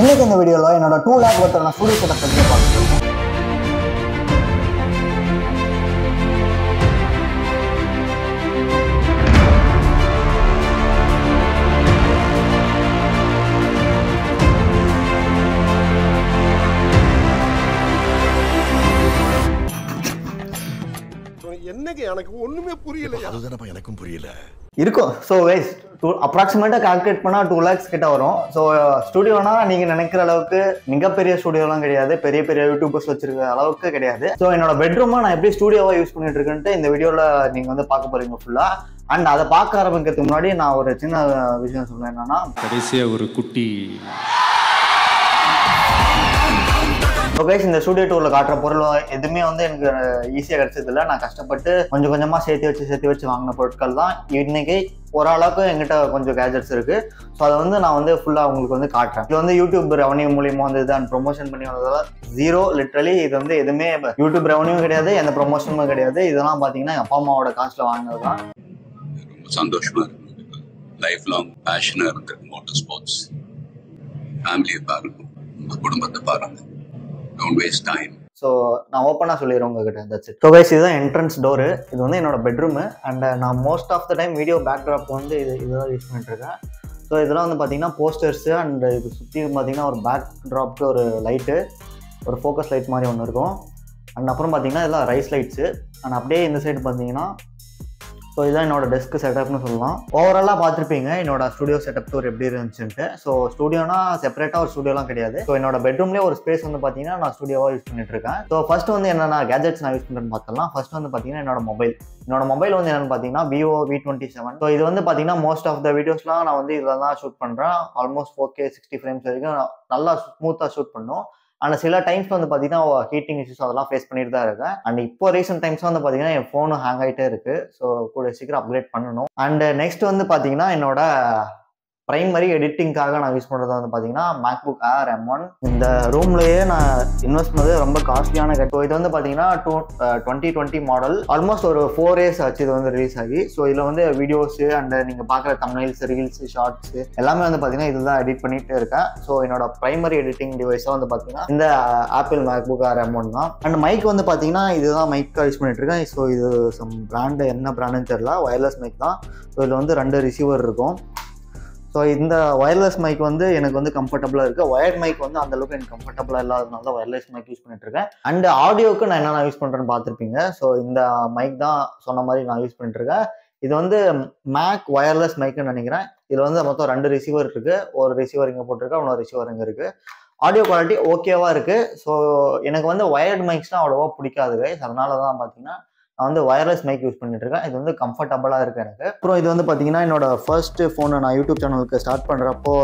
இன்னைக்கு இந்த வீடியோல என்னோட 2 lakh worth ஸ்டுடியோ செட்டப் பத்தி பார்க்கலாம். என்னங்க எனக்கு ஒண்ணுமே புரியல. அதுதானப்பா எனக்கும் புரியல. இருக்கும். ஸோ கைஸ் அப்ராக்சிமேட்டாக கால்குலேட் பண்ணால் 2 lakhs கிட்ட வரும். ஸோ ஸ்டுடியோனா நீங்கள் நினைக்கிற அளவுக்கு மிகப்பெரிய ஸ்டுடியோலாம் கிடையாது, பெரிய பெரிய யூடியூபர்ஸ் வச்சிருக்கிற அளவுக்கு கிடையாது. ஸோ என்னோட பெட்ரூமை நான் எப்படி ஸ்டுடியோவாக யூஸ் பண்ணிட்டு இருக்கேன்ட்டு இந்த வீடியோவில் நீங்கள் வந்து பார்க்க போறீங்க ஃபுல்லாக. அண்ட் அதை பார்க்க ஆரம்பிக்கிறதுக்கு முன்னாடி நான் ஒரு சின்ன விஷயம் சொல்றேன். என்னன்னா, கடைசியாக ஒரு குட்டி இந்த ஸ்டுடியோ டூரில் காட்டுற பொருள் எதுவுமே வந்து எனக்கு ஈஸியாக கிடைச்சது இல்லை. நான் கஷ்டப்பட்டு கொஞ்சம் கொஞ்சமாக சேர்த்து வச்சு வாங்கின பொருட்கள் தான். இன்னைக்கு ஓரளவுக்கு எங்கிட்ட கொஞ்சம் கேஜெட்ஸ் இருக்கு. ஸோ அதை வந்து நான் வந்து ஃபுல்லாக உங்களுக்கு வந்து காட்டுறேன். இது வந்து யூடியூப் ரெவன்யூ மூலியமாக வந்து இதான் ப்ரொமோஷன் பண்ணி வந்ததால் ஜீரோ. லிட்ரலி இது வந்து எதுவுமே யூடியூப் ரெவன்யூ கிடையாது, எந்த ப்ரொமோஷனும் கிடையாது. இதெல்லாம் பார்த்தீங்கன்னா எங்கள் அப்பா அம்மாவோட காஸ்ட்ல வாங்கினது தான். சந்தோஷமா இருக்கு. லைஃப் லாங் பேஷனா இருக்கு. மோட்டார் ஸ்போர்ட்ஸ் ஃபேமிலியை பாருங்க, உங்க குடும்பத்தை பாருங்க. Don't waste time. ஸோ நான் ஓப்பனாக சொல்லிடுறேன் உங்ககிட்ட. That's it. ஸோ கைஸ் இதுதான் என்ட்ரன்ஸ் டோரு. இது வந்து என்னோட பெட்ரூமு. அண்ட் நான் most of the time video backdrop வந்து இதுதான் யூஸ் பண்ணிட்டு இருக்கேன். ஸோ இதெல்லாம் வந்து பார்த்தீங்கன்னா போஸ்டர்ஸு. அண்ட் இது சுற்றி பார்த்தீங்கன்னா ஒரு பேக்ட்ராப்க்கு ஒரு லைட்டு, ஒரு ஃபோக்கஸ் லைட் மாதிரி ஒன்று இருக்கும். அண்ட் அப்புறம் பார்த்தீங்கன்னா இதெல்லாம் ரைஸ் லைட்ஸு. அண்ட் அப்படியே இந்த சைடு பார்த்தீங்கன்னா ஸோ இதுதான் என்னோட டெஸ்க் செட்டப்னு சொல்லலாம். ஓவராலாக பார்த்துருப்பீங்க என்னோட ஸ்டுடியோ செட்டப் டூர் எப்படி இருந்துச்சுன்ட்டு. ஸோ ஸ்டுடியோனா செப்பரேட்டாக ஒரு ஸ்டுடியோலாம் கிடையாது. ஸோ என்னோட பெட்ரூம்லேயே ஒரு ஸ்பேஸ் வந்து பார்த்தீங்கன்னா நான் ஸ்டுடியோவாக யூஸ் பண்ணிட்டு இருக்கேன். ஸோ ஃபர்ஸ்ட் வந்து என்னென்ன கேஜெட்ஸ் நான் யூஸ் பண்ணுறேன்னு பார்த்தலாம். ஃபர்ஸ்ட் வந்து பார்த்தீங்கன்னா என்னோட மொபைல் வந்து என்னென்னு பார்த்தீங்கன்னா Vivo V27. ஸோ இது வந்து பார்த்தீங்கன்னா மோஸ்ட் ஆஃப் த வீடியோஸ்லாம் நான் வந்து இதில் தான் ஷூட் பண்ணுறேன். ஆல்மோஸ்ட் 4K 60 frames வரைக்கும் நல்லா ஸ்மூத்தாக ஷூட் பண்ணும். ஆனால் சில டைம்ஸ் வந்து பார்த்தீங்கன்னா ஹீட்டிங் இஷ்யூஸ் அதெல்லாம் ஃபேஸ் பண்ணிட்டு தான் இருக்கேன். அண்ட் இப்போ ரீசெண்ட் டைம்ஸ் வந்து பார்த்தீங்கன்னா என் ஃபோனும் ஹேங் ஆகிட்டே இருக்கு. ஸோ கூட சீக்கிரம் அப்கிரேட் பண்ணணும். அண்ட் நெக்ஸ்ட் வந்து பார்த்தீங்கன்னா என்னோட பிரைமரி எடிட்டிங்காக நான் யூஸ் பண்ணுறது வந்து பார்த்தீங்கன்னா MacBook Air M1. இந்த ரூம்லேயே நான் இன்வெஸ்ட் பண்ணது ரொம்ப காஸ்ட்லியான கட். இது வந்து பார்த்தீங்கன்னா 2020 மாடல். ஆல்மோஸ்ட் ஒரு 4 years ஆச்சு இது வந்து ரிலீஸ் ஆகி. ஸோ இதில் வந்து வீடியோஸு அண்ட் நீங்கள் பார்க்குற தம்ப்நெயில்ஸ், ரீல்ஸ், ஷார்ட்ஸ் எல்லாமே வந்து பார்த்தீங்கன்னா இதுதான் எடிட் பண்ணிட்டு இருக்கேன். ஸோ என்னோட பிரைமரி எடிட்டிங் டிவைஸாக வந்து பார்த்தீங்கன்னா இந்த ஆப்பிள் MacBook Air M1 தான். அண்ட் மைக் வந்து பார்த்தீங்கன்னா இதுதான் மைக்காக யூஸ் பண்ணிட்டு இருக்கேன். ஸோ இது சம் பிராண்டு, என்ன பிராண்டுன்னு தெரியல, ஒயர்லெஸ் மைக் தான். ஸோ இதில் வந்து 2 ரிசீவர் இருக்கும். ஸோ இந்த ஒயர்லெஸ் மைக் வந்து எனக்கு வந்து கம்ஃபர்டபுளாக இருக்குது. ஒயர்ட் மைக் வந்து அந்தளவுக்கு எனக்கு கம்ஃபர்டபுளாக இல்லாததுனால தான் ஒயர்லெஸ் மைக் யூஸ் பண்ணிட்டு இருக்கேன். அண்ட் ஆடியோவுக்கு நான் என்னென்ன யூஸ் பண்ணுறேன்னு பார்த்துருப்பீங்க. ஸோ இந்த மைக் தான் சொன்ன மாதிரி நான் யூஸ் பண்ணிட்டு இருக்கேன். இது வந்து மேக் ஒயர்லெஸ் மைக்குன்னு நினைக்கிறேன். இதில் வந்து மொத்தம் 2 ரிசீவர் இருக்குது. ஒரு ரிசீவர் இங்கே போட்டிருக்கேன், இன்னொரு ரிசீவர் இங்கே இருக்குது. ஆடியோ குவாலிட்டி ஓகேவாக இருக்குது. ஸோ எனக்கு வந்து ஒயர்டு மைக்ஸ்லாம் அவ்வளோவா பிடிக்காது கைஸ். அதனால தான் பார்த்தீங்கன்னா நான் வந்து ஒயர்லெஸ் மைக் யூஸ் பண்ணிட்டு இருக்கேன். இது வந்து கம்ஃபர்டபுளாக இருக்குது எனக்கு. அப்புறம் இது வந்து பார்த்தீங்கன்னா என்னோட ஃபர்ஸ்ட் ஃபோனை நான் யூடியூப் சேனலுக்கு ஸ்டார்ட் பண்ணுறப்போ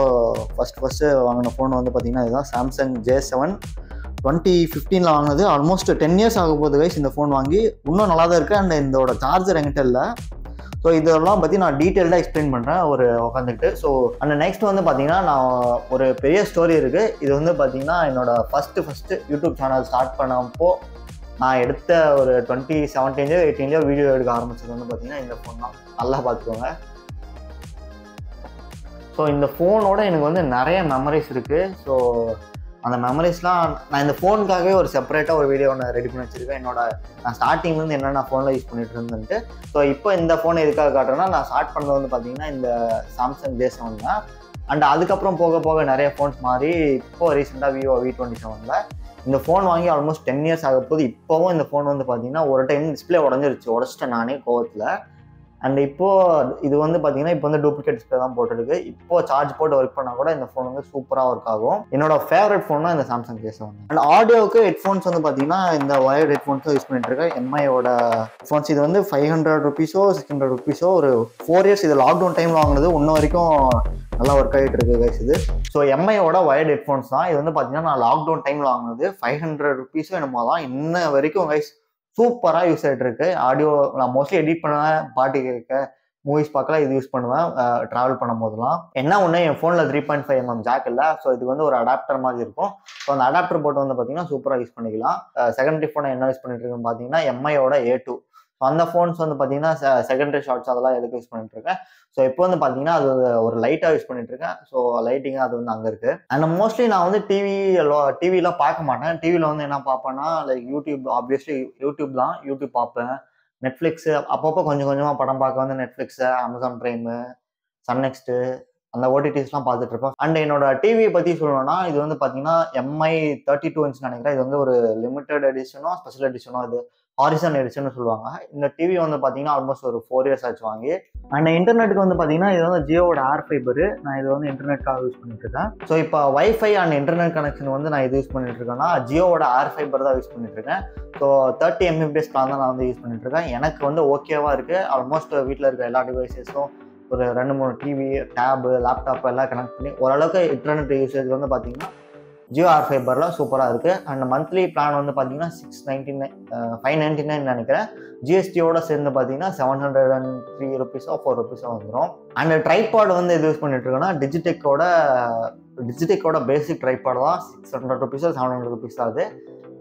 ஃபர்ஸ்ட்டு வாங்கின ஃபோன் வந்து பார்த்தீங்கன்னா இதுதான் Samsung J7. 2015 வாங்கினது. ஆல்மோஸ்ட் 10 years ஆக போகுது கைஸ் இந்த ஃபோன் வாங்கி. இன்னும் நல்லா தான் இருக்குது. அண்ட் இதோட சார்ஜர் என்கிட்ட இல்லை. ஸோ இதெல்லாம் பற்றி நான் டீட்டெயில்டாக எக்ஸ்பிளைன் பண்ணுறேன் ஒரு உட்காந்துக்கிட்டு. ஸோ அந்த நெக்ஸ்ட் வந்து பார்த்தீங்கன்னா நான் ஒரு பெரிய ஸ்டோரி இருக்குது. இது வந்து பார்த்தீங்கன்னா என்னோட ஃபஸ்ட்டு யூடியூப் சேனல் ஸ்டார்ட் பண்ணப்போ நான் எடுத்த ஒரு 2017 18 வீடியோ எடுக்க ஆரம்பிச்சது வந்து பார்த்தீங்கன்னா இந்த ஃபோன் தான். நல்லா பார்த்துக்கோங்க. ஸோ இந்த ஃபோனோட எனக்கு வந்து நிறைய மெமரிஸ் இருக்குது. ஸோ அந்த மெமரிஸ்லாம் நான் இந்த ஃபோனுக்காகவே ஒரு செப்பரேட்டாக ஒரு வீடியோ ஒன்று ரெடி பண்ணி வச்சுருக்கேன். நான் ஸ்டார்டிங்லேருந்து என்னென்ன ஃபோனில் யூஸ் பண்ணிட்டு இருந்தேன்ட்டு. ஸோ இப்போ இந்த ஃபோனை எதுக்காக காட்டுறேன்னா, நான் ஸ்டார்ட் பண்ணது வந்து பார்த்தீங்கன்னா இந்த Samsung J7 தான். அண்ட் அதுக்கப்புறம் போக போக நிறைய ஃபோன்ஸ் மாறி இப்போ ரீசெண்டாக Vivo V27. இந்த ஃபோன் வாங்கி ஆல்மோஸ்ட் 10 years ஆக போது. இப்போவும் இந்த ஃபோன் வந்து பார்த்தீங்கன்னா ஒரு டைம் டிஸ்பிளே உடச்சிட்டேன் நானே கோவத்தில். அண்ட் இப்போது இது வந்து பார்த்தீங்கன்னா இப்போ வந்து டூப்ளிகேட் டிஸ்பிளே தான் போட்டுருக்கு. இப்போது சார்ஜ் போட்டு ஒர்க் பண்ணால் கூட இந்த ஃபோன் வந்து சூப்பராக ஒர்க் ஆகும். என்னோட ஃபேவரட் ஃபோன்னா இந்த Samsung J7. அண்ட் ஆடியோவுக்கு ஹெட்ஃபோன்ஸ் வந்து பார்த்தீங்கன்னா இந்த ஒயர்ட் ஹெட்ஃபோன்ஸும் யூஸ் பண்ணிட்டு இருக்கேன். எம்ஐயோட ஹெட்ஃபோன்ஸ். இது வந்து 500 rupees-ஓ 600 rupees-ஓ ஒரு 4 years. இது லாக்டவுன் டைமில் வாங்கினது. இன்ன வரைக்கும் நல்லா ஒர்க் ஆகிட்டு இருக்கு கைஸ் இது. ஸோ எம்ஐயோட ஒயர்ட் ஹெட்ஃபோன்ஸ் தான். இது வந்து பார்த்தீங்கன்னா நான் லாக்டவுன் டைமில் வாங்கினது. 500 rupees என்னமோ தான். இன்ன வரைக்கும் கைஸ் சூப்பராக யூஸ் ஆகிட்டு இருக்கு. ஆடியோ நான் மோஸ்ட்லி எடிட் பண்ணுவேன், பாட்டு கேட்க, மூவிஸ் பார்க்கலாம் இது யூஸ் பண்ணுவேன் ட்ராவல் பண்ணும் போதெல்லாம். என்ன ஒன்று, என் ஃபோனில் 3.5mm ஜாக் இல்லை. ஸோ இது வந்து ஒரு அடாப்டர் மாதிரி இருக்கும். ஸோ அந்த அடாப்டர் போட்டு வந்து பார்த்தீங்கன்னா சூப்பராக யூஸ் பண்ணிக்கலாம். செகண்டரி ஃபோனை என்ன யூஸ் பண்ணிட்டு இருக்குன்னு பார்த்தீங்கன்னா எம்ஐயோட A2. ஸோ அந்த ஃபோன்ஸ் வந்து பார்த்தீங்கன்னா செகண்டரி ஷார்ட்ஸ் அதெல்லாம் எதுக்கு யூஸ் பண்ணிட்டு இருக்கேன். ஸோ இப்போ வந்து பார்த்தீங்கன்னா அது ஒரு லைட்டாக யூஸ் பண்ணிட்டு இருக்கேன். ஸோ லைட்டிங்காக அது வந்து அங்கே இருக்கு. அண்ட் மோஸ்ட்லி நான் வந்து டிவிலாம் பார்க்க மாட்டேன். டிவியில் வந்து என்ன பார்ப்பேன்னா லைக் யூடியூப், ஆப்வியஸ்லி யூடியூப் தான். யூடியூப் பார்ப்பேன், நெட்ஃப்ளிக்ஸு அப்பப்போ கொஞ்சம் கொஞ்சமாக படம் பார்க்க வந்து Netflix, Amazon Prime, Sun Next அந்த ஓடிடிஸ்லாம் பார்த்துட்டு இருப்பேன். அண்ட் என்னோட டிவியை பற்றி சொல்லணும்னா இது வந்து பார்த்தீங்கன்னா MI 32 இன்ச் நினைக்கிறேன். இது வந்து ஒரு லிமிடெட் எடிஷனோ ஸ்பெஷல் எடிஷனோ இது ஹாரிசன் எடிஷன் சொல்லுவாங்க. இந்த டிவி வந்து பார்த்தீங்கன்னா ஆல்மோஸ்ட் ஒரு 4 இயர்ஸ் ஆச்சு வாங்கி. அண்ட் இன்டர்நெட்டுக்கு வந்து பார்த்தீங்கன்னா இது வந்து ஜியோட ஏர் ஃபைபரு. நான் இது வந்து இன்டர்நெட்காக யூஸ் பண்ணிட்டு இருக்கேன். ஸோ இப்போ வைஃபை அண்ட் இன்டர்நெட் கனெக்ஷன் வந்து நான் இது யூஸ் பண்ணிட்டு இருக்கேன்னா ஜியோவோட ஏர் ஃபைபர் தான் யூஸ் பண்ணிட்டு இருக்கேன். ஸோ 30 Mbps பிளான் தான் நான் வந்து யூஸ் பண்ணிட்டு இருக்கேன். எனக்கு வந்து ஓகேவா இருக்கு. ஆல்மோஸ்ட் வீட்டில் இருக்க எல்லா டிவைசஸும் ஒரு 2-3 டிவி, டேபு, லேப்டாப் எல்லாம் கனெக்ட் பண்ணி ஓரளவுக்கு இன்டர்நெட் யூசேஜ் வந்து பார்த்தீங்கன்னா ஜியோ ஏர் ஃபைபரில் சூப்பராக இருக்குது. அண்ட் மந்த்லி பிளான் வந்து பார்த்தீங்கன்னா 599 நினைக்கிறேன். ஜிஎஸ்டியோட சேர்ந்து பார்த்தீங்கன்னா 703 ருபீஸோ 4 ருபீஸோ வந்துடும். அண்ட் ட்ரைபாட் வந்து இது யூஸ் பண்ணிட்டு இருக்கேன்னா டிஜிடெக்கோட பேசிக் ட்ரைபாட் தான் 600 ருபீஸோ 700 ருபீஸ் ஆகுது.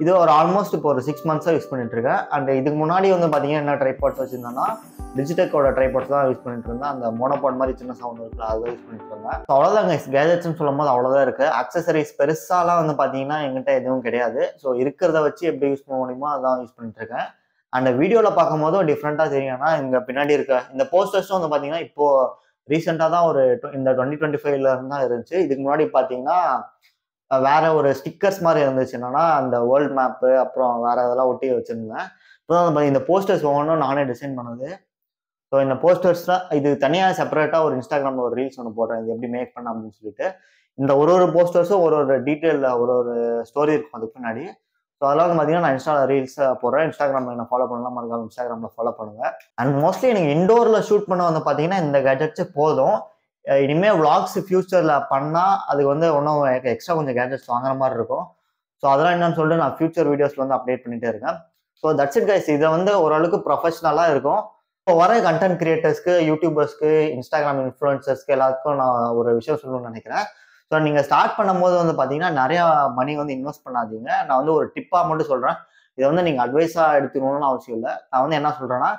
இது ஒரு ஆல்மோஸ்ட் இப்போ ஒரு 6 மந்த்ஸாக யூஸ் பண்ணிட்டு இருக்கேன். அண்ட் இதுக்கு முன்னாடி வந்து பார்த்தீங்கன்னா என்ன ட்ரைபாட்ஸ் வச்சிருந்தேன்னா டிஜிடெக்கோட ட்ரைபாட்ஸ் தான் யூஸ் பண்ணிட்டு இருந்தேன். அந்த மோனோபாட் மாதிரி சின்ன சவுண்ட் இருக்குல்ல அதை யூஸ் பண்ணிட்டு இருந்தேன். ஸோ அவ்வளோதாங்க கேஜெட்ஸ்ன்னு சொல்லும் போது அவ்வளோதான் இருக்குது. அக்சசரிஸ் பெருசாலாம் வந்து பார்த்தீங்கன்னா எங்கிட்ட எதுவும் கிடையாது. ஸோ இருக்கிறத வச்சு எப்படி யூஸ் பண்ண முடியுமோ அதான் யூஸ் பண்ணிட்டு இருக்கேன். அண்ட் வீடியோவில் பார்க்கும் போதும் டிஃப்ரெண்ட்டாக தெரியும்னா இங்கே பின்னாடி இருக்க இந்த போஸ்டர்ஸும் வந்து பார்த்தீங்கன்னா இப்போ ரீசெண்டாக தான் ஒரு இந்த 2025 இருந்து தான் இருந்துச்சு. இதுக்கு முன்னாடி பார்த்தீங்கன்னா வேற ஒரு ஸ்டிக்கர்ஸ் மாதிரி இருந்துச்சு. என்னன்னா அந்த வேர்ல்ட் மேப்பு அப்புறம் வேற இதெல்லாம் ஒட்டி வச்சிருந்தேன். இப்போ இந்த போஸ்டர்ஸ் ஒவ்வொன்றும் நானே டிசைன் பண்ணது. ஸோ இந்த போஸ்டர்ஸ்லாம் இது தனியாக செப்பரேட்டாக ஒரு இன்ஸ்டாகிராமில் ஒரு ரீல்ஸ் ஒன்று போடுறேன் இது எப்படி மேக் பண்ண அப்படின்னு சொல்லிட்டு. இந்த ஒரு போஸ்டர்ஸும் ஒரு டீட்டெயிலில் ஒரு ஸ்டோரி இருக்கும் அதுக்கு பின்னாடி. ஸோ அதெல்லாம் வந்து பார்த்தீங்கன்னா நான் இன்ஸ்டாவில் ரீல்ஸ் போடுறேன். இன்ஸ்டாகிராமில் என்ன ஃபாலோ பண்ணலாம் மறக்காம இன்ஸ்டாகிராமில் ஃபாலோ பண்ணுங்க. அண்ட் மோஸ்ட்லி எனக்கு இண்டோரில் ஷூட் பண்ண வந்து பார்த்தீங்கன்னா இந்த கேஜெட்ஸே போதும். இனிமேல் விளாக்ஸ் ஃபியூச்சரில் பண்ணால் அதுக்கு வந்து ஒன்றும் எக்ஸ்ட்ரா கொஞ்சம் கேஜெட்ஸ் வாங்குற மாதிரி இருக்கும். ஸோ அதெல்லாம் என்னன்னு சொல்லிட்டு நான் ஃபியூச்சர் வீடியோஸில் வந்து அப்டேட் பண்ணிகிட்டே இருக்கேன். So that's it guys. இதை வந்து ஓரளவுக்கு ப்ரொஃபஷ்னலாக இருக்கும். இப்போ வர கண்டென்ட் கிரியேட்டர்ஸ்க்கு, யூடியூபர்ஸ்க்கு, இன்ஸ்டாகிராம் இன்ஃப்ளூயன்சர்ஸ்க்கு எல்லாத்துக்கும் நான் ஒரு விஷயம் சொல்லணும்னு நினைக்கிறேன். ஸோ நீங்கள் ஸ்டார்ட் பண்ணும்போது வந்து பார்த்தீங்கன்னா நிறையா மணி வந்து இன்வெஸ்ட் பண்ணாதீங்க. நான் வந்து ஒரு டிப்பாக மட்டும் சொல்கிறேன். இதை வந்து நீங்கள் அட்வைஸாக எடுத்துக்கணும்னு அவசியம் இல்லை. நான் வந்து என்ன சொல்கிறேன்னா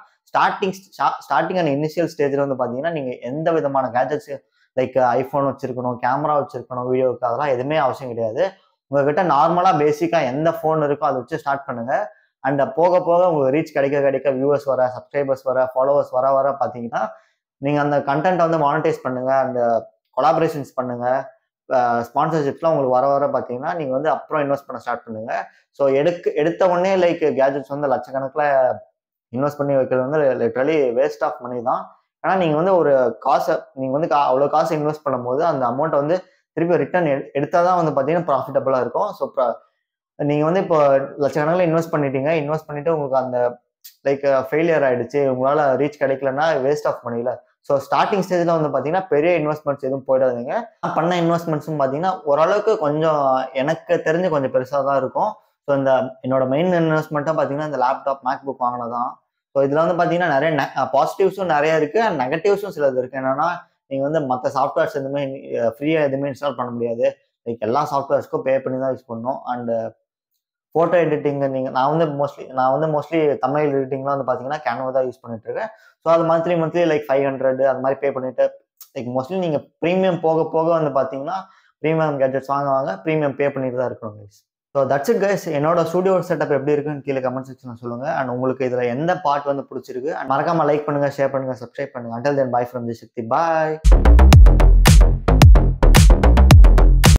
ஸ்டார்டிங் அண்ட் இனிஷியல் ஸ்டேஜில் வந்து பார்த்தீங்கன்னா நீங்கள் எந்த விதமான கேஜெட்ஸ் லைக் ஐஃபோன் வச்சிருக்கணும், கேமரா வச்சிருக்கணும், வீடியோவுக்கு அதெல்லாம் எதுவுமே அவசியம் கிடையாது. உங்ககிட்ட நார்மலாக பேசிக்காக எந்த ஃபோன் இருக்கோ அதை வச்சு ஸ்டார்ட் பண்ணுங்க. அண்ட் போக போக உங்களுக்கு ரீச் கிடைக்க வியூவர்ஸ் வர, சப்ஸ்கிரைபர்ஸ் வர, ஃபாலோவர்ஸ் வர பார்த்தீங்கன்னா நீங்கள் அந்த கண்டென்ட்டை வந்து மானிட்டைஸ் பண்ணுங்க, அந்த கொலாபரேஷன்ஸ் பண்ணுங்க, ஸ்பான்சர்ஷிப்ஸ்லாம் உங்களுக்கு வர பார்த்தீங்கன்னா நீங்கள் வந்து அப்புறம் இன்வெஸ்ட் பண்ண ஸ்டார்ட் பண்ணுங்க. ஸோ எடுத்த உடனே லைக் கேஜெட்ஸ் வந்து லட்சக்கணக்கில் இன்வெஸ்ட் பண்ணி வைக்கிறது வந்து லிட்டரலி வேஸ்ட் ஆஃப் மணி தான். ஏன்னா நீங்கள் வந்து ஒரு காசை நீங்கள் வந்து அவ்வளோ காசு இன்வெஸ்ட் பண்ணும்போது அந்த அமௌண்ட்டை வந்து திருப்பி ரிட்டர்ன் எடுத்தால் தான் வந்து பார்த்தீங்கன்னா ப்ராஃபிட்டபுளாக இருக்கும். ஸோ நீங்கள் வந்து இப்போ லட்சக்கணக்கில் இன்வெஸ்ட் பண்ணிட்டு உங்களுக்கு அந்த லைக் ஃபெயிலியர் ஆகிடுச்சு, உங்களால் ரீச் கிடைக்கலன்னா வேஸ்ட் ஆஃப் மணியில். ஸோ ஸ்டார்டிங் ஸ்டேஜில் வந்து பார்த்தீங்கன்னா பெரிய இன்வெஸ்ட்மெண்ட்ஸ் எதுவும் போயிடாதீங்க. நான் பண்ண இன்வெஸ்ட்மெண்ட்ஸும் பார்த்தீங்கன்னா ஓரளவுக்கு கொஞ்சம் எனக்கு தெரிஞ்சு கொஞ்சம் பெருசாக தான் இருக்கும். ஸோ என்னோட மெயின் இன்வெஸ்ட்மெண்ட்டாக பார்த்தீங்கன்னா இந்த லேப்டாப் மேக்புக் வாங்கினதான். ஸோ இதில் வந்து பார்த்தீங்கன்னா நிறைய பாசிட்டிவ்ஸும் நிறைய இருக்குது அண்ட் நெகட்டிவ்ஸும் சிலது இருக்குது. என்னன்னா நீங்கள் வந்து மற்ற சாஃப்ட்வேர்ஸ் எதுவுமே ஃப்ரீயாக எதுவுமே இன்ஸ்டால் பண்ண முடியாது. லைக் எல்லா சாஃப்ட்வேர்ஸ்க்கும் பே பண்ணி தான் யூஸ் பண்ணணும். அண்ட் ஃபோட்டோ எடிட்டிங் நான் வந்து மோஸ்ட்லி தமிழ் எடிட்டிங்லாம் வந்து பார்த்தீங்கன்னா கேன்வா தான் யூஸ் பண்ணிட்டு இருக்கேன். ஸோ அது மந்த்லி லைக் 500 அது மாதிரி பே பண்ணிட்டு லைக் மோஸ்ட்லி நீங்கள் ப்ரீமியம் போக வந்து பார்த்தீங்கன்னா ப்ரீமியம் கேஜெட்ஸ் வாங்க ப்ரீமியம் பே பண்ணிட்டு தான் இருக்கணும் guys. So that's it guys. என்னோட ஸ்டுடியோ செட்டப் எப்படி இருக்குன்னு கீழே கமெண்ட் செக்ஷனில் சொல்லுங்கள். அண்ட் உங்களுக்கு இதில் எந்த பார்ட் வந்து பிடிச்சிருக்கு அண்ட் மறக்காமல் லைக் பண்ணுங்கள், ஷேர் பண்ணுங்கள், சப்ஸ்கிரைப் பண்ணுங்கள். Until then, bye from Jay Shakti. Bye.